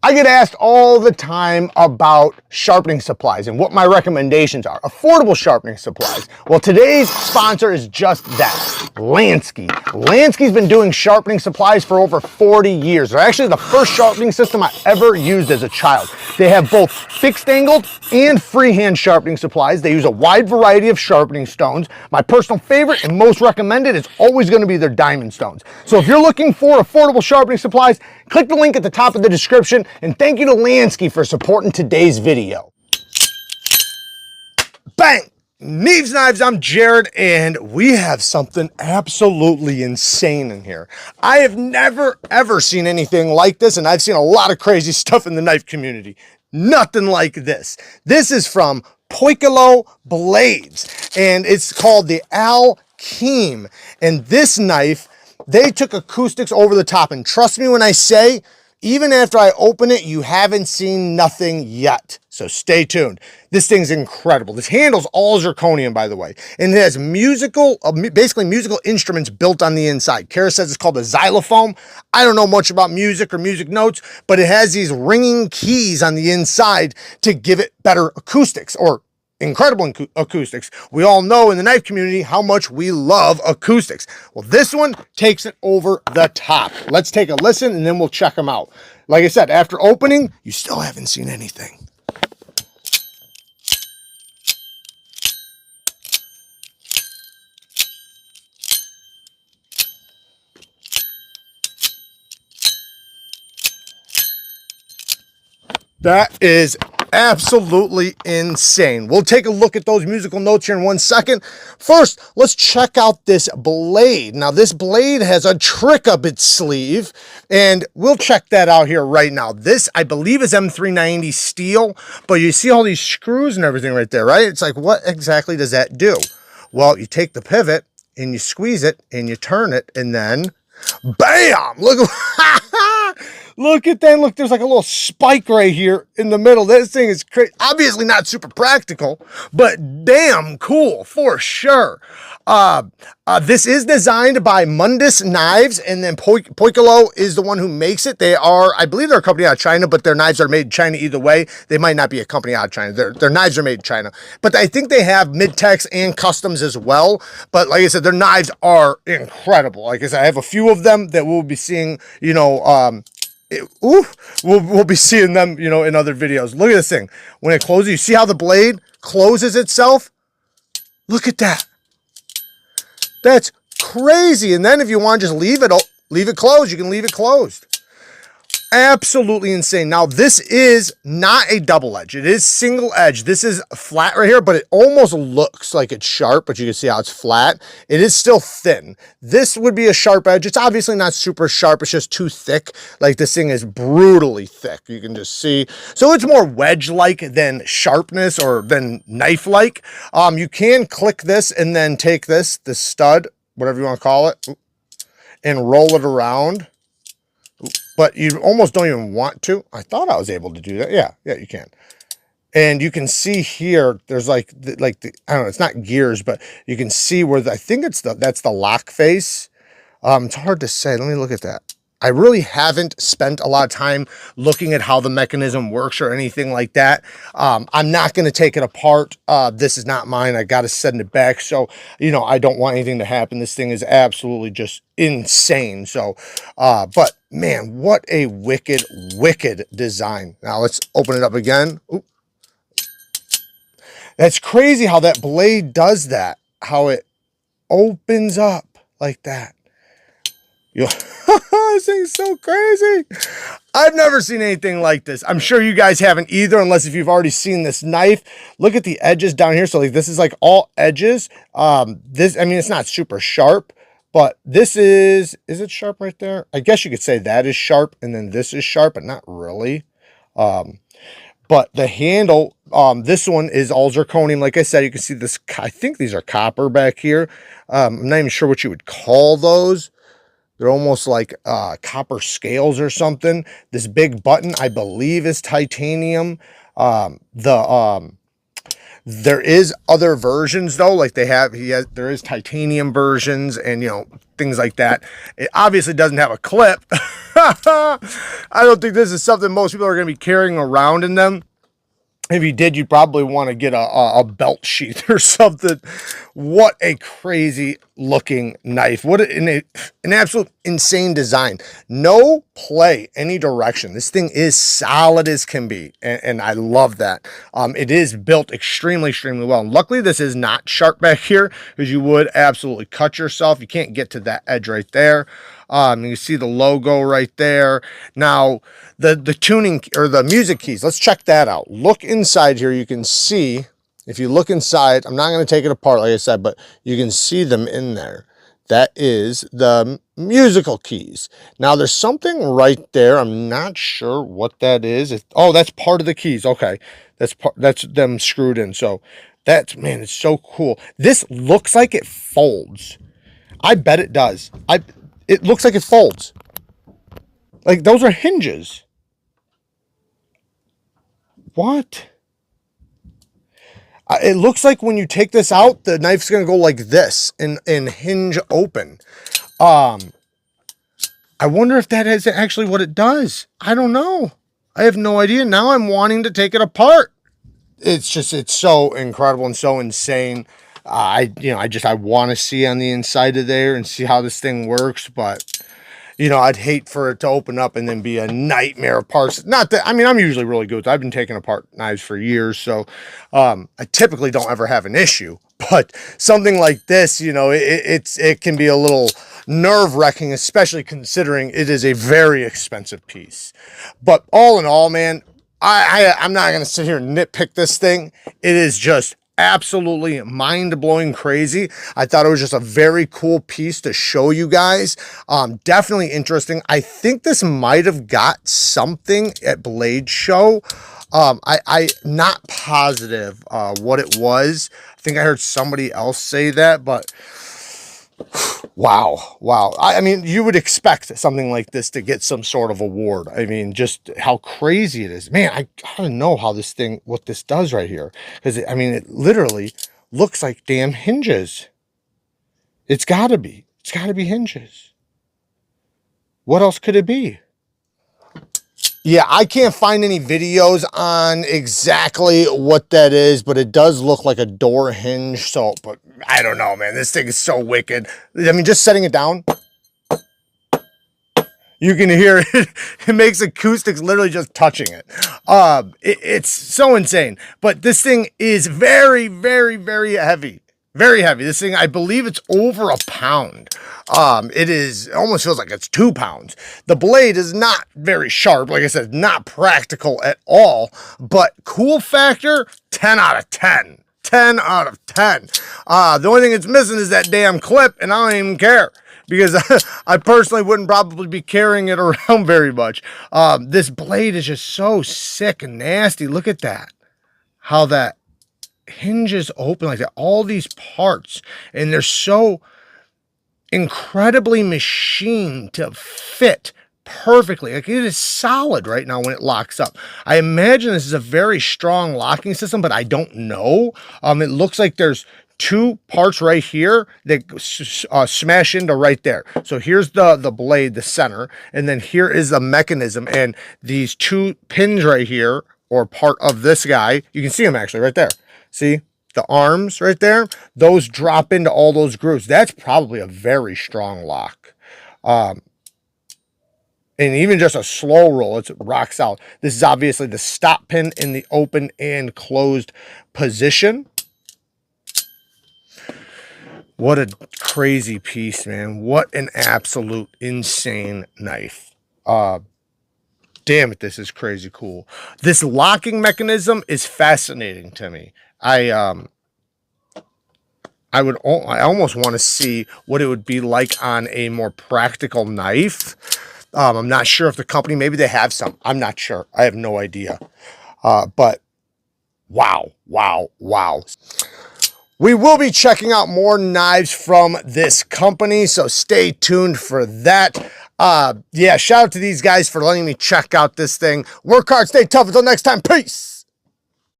I get asked all the time about sharpening supplies and what my recommendations are. Affordable sharpening supplies. Well, today's sponsor is just that, LANSKY. LANSKY's been doing sharpening supplies for over 40 years. They're actually the first sharpening system I ever used as a child. They have both fixed angled and freehand sharpening supplies. They use a wide variety of sharpening stones. My personal favorite and most recommended is always going to be their diamond stones. So if you're looking for affordable sharpening supplies, click the link at the top of the description, and thank you to LANSKY for supporting today's video. Bang! Neeves Knives, I'm Jared, and we have something absolutely insane in here. I have never, ever seen anything like this, and I've seen a lot of crazy stuff in the knife community. Nothing like this. This is from Poikilo Blades, and it's called the AL-KHEM. And this knife, they took acoustics over the top, and trust me when I say, even after I open it, you haven't seen nothing yet. So stay tuned. This thing's incredible. This handle's all zirconium, by the way, and it has basically musical instruments built on the inside. Kara says it's called a xylophone. I don't know much about music or music notes, but it has these ringing keys on the inside to give it better acoustics, or incredible acoustics. We all know in the knife community how much we love acoustics. Well, this one takes it over the top. Let's take a listen and then we'll check them out. Like I said, after opening, you still haven't seen anything. That is absolutely insane. We'll take a look at those musical notes here in 1 second. First, let's check out this blade. Now, this blade has a trick up its sleeve, and we'll check that out here right now. This, I believe, is M390 steel, but you see all these screws and everything right there, right? It's like, what exactly does that do? Well, you take the pivot, and you squeeze it, and you turn it, and then, bam! Look Look at that. Look, there's like a little spike right here in the middle. This thing is crazy. Obviously not super practical, but damn cool for sure. This is designed by Mundus Knives, and then Poikilo is the one who makes it. They are, I believe they're a company out of China, but their knives are made in China either way. They might not be a company out of China. Their knives are made in China. But I think they have mid-techs and customs as well. But like I said, their knives are incredible. Like I said, I have a few of them that we'll be seeing, you know, we'll be seeing them, you know, in other videos. Look at this thing. When it closes, you see how the blade closes itself? Look at that. That's crazy. And then if you want to just leave it closed, you can leave it closed. Absolutely insane. Now, this is not a double edge. It is single edge. This is flat right here, but it almost looks like it's sharp, but you can see how it's flat. It is still thin. This would be a sharp edge. It's obviously not super sharp. It's just too thick. Like, this thing is brutally thick. You can just see. So it's more wedge-like than sharpness or than knife-like. You can click this and then take this stud, whatever you want to call it, and roll it around. But you almost don't even want to. I thought I was able to do that. Yeah, you can. And you can see here, there's like the, I don't know, it's not gears, but you can see where I think that's the lock face. It's hard to say. Let me look at that. I really haven't spent a lot of time looking at how the mechanism works or anything like that. I'm not going to take it apart. This is not mine. I got to send it back. So, you know, I don't want anything to happen. This thing is absolutely just insane. So, but man, what a wicked, wicked design. Now let's open it up again. Oop. That's crazy how that blade does that. How it opens up like that. This thing's so crazy. I've never seen anything like this. I'm sure you guys haven't either, unless if you've already seen this knife. Look at the edges down here. So like this is like all edges. This, I mean, it's not super sharp, but this is it sharp right there? I guess you could say that is sharp, and then this is sharp, but not really. But the handle, this one is all zirconium. Like I said, you can see this, I think these are copper back here. I'm not even sure what you would call those. They're almost like copper scales or something. This big button, I believe, is titanium. The There is other versions though, like there is titanium versions and, you know, things like that. It obviously doesn't have a clip. I don't think this is something most people are going to be carrying around in them. If you did, you'd probably want to get a belt sheath or something. What a crazy looking knife. What an absolute insane design. No play any direction. This thing is solid as can be. And I love that. It is built extremely, extremely well. And luckily, this is not sharp back here because you would absolutely cut yourself. You can't get to that edge right there. You see the logo right there. Now, the tuning or the music keys, let's check that out. Look inside here. You can see, if you look inside, I'm not going to take it apart, like I said, but you can see them in there. That is the musical keys. Now, there's something right there. I'm not sure what that is. Oh, that's part of the keys. Okay. That's them screwed in. So that's, man, it's so cool. This looks like it folds. I bet it does. It looks like it folds. Like, those are hinges. What? It looks like when you take this out, the knife's going to go like this and hinge open. I wonder if that is actually what it does. I don't know. I have no idea. Now I'm wanting to take it apart. It's so incredible and so insane. I want to see on the inside of there and see how this thing works, but you know, I'd hate for it to open up and then be a nightmare of parts. Not that, I mean, I'm usually really good. I've been taking apart knives for years, so I typically don't ever have an issue. But something like this, you know, it can be a little nerve-wracking, especially considering it is a very expensive piece. But all in all, man, I'm not going to sit here and nitpick this thing. It is just absolutely mind-blowing crazy. I thought it was just a very cool piece to show you guys. Definitely interesting. I think this might have got something at Blade Show. I'm not positive what it was. I think I heard somebody else say that, but wow. I mean, you would expect something like this to get some sort of award. I mean, just how crazy it is. Man, I gotta know how this thing, what this does right here. Because, I mean, it literally looks like damn hinges. It's gotta be. It's gotta be hinges. What else could it be? Yeah, I can't find any videos on exactly what that is, but it does look like a door hinge. So, but I don't know, man. This thing is so wicked. I mean, just setting it down, you can hear it. It makes acoustics literally just touching it. It's so insane. But this thing is very, very, very heavy. Very heavy. This thing, I believe it's over a pound. It almost feels like it's 2 pounds. The blade is not very sharp. Like I said, not practical at all, but cool factor, 10 out of 10. 10 out of 10. The only thing it's missing is that damn clip, and I don't even care because I personally wouldn't probably be carrying it around very much. This blade is just so sick and nasty. Look at that. How that hinges open like that, all these parts, and they're so incredibly machined to fit perfectly. Like, it is solid right now when it locks up. I imagine this is a very strong locking system, but I don't know. It looks like there's 2 parts right here that smash into right there. So here's the blade, the center, and then here is the mechanism, and these 2 pins right here, or part of this guy, you can see them actually right there. See the arms right there? Those drop into all those grooves. That's probably a very strong lock. And even just a slow roll, it rocks out. This is obviously the stop pin in the open and closed position. What a crazy piece, man. What an absolute insane knife. Damn it, this is crazy cool. This locking mechanism is fascinating to me. I almost want to see what it would be like on a more practical knife. I'm not sure if the company, maybe they have some. I'm not sure. I have no idea. But wow. We will be checking out more knives from this company, so stay tuned for that. Yeah, shout out to these guys for letting me check out this thing. Work hard, stay tough. Until next time, peace.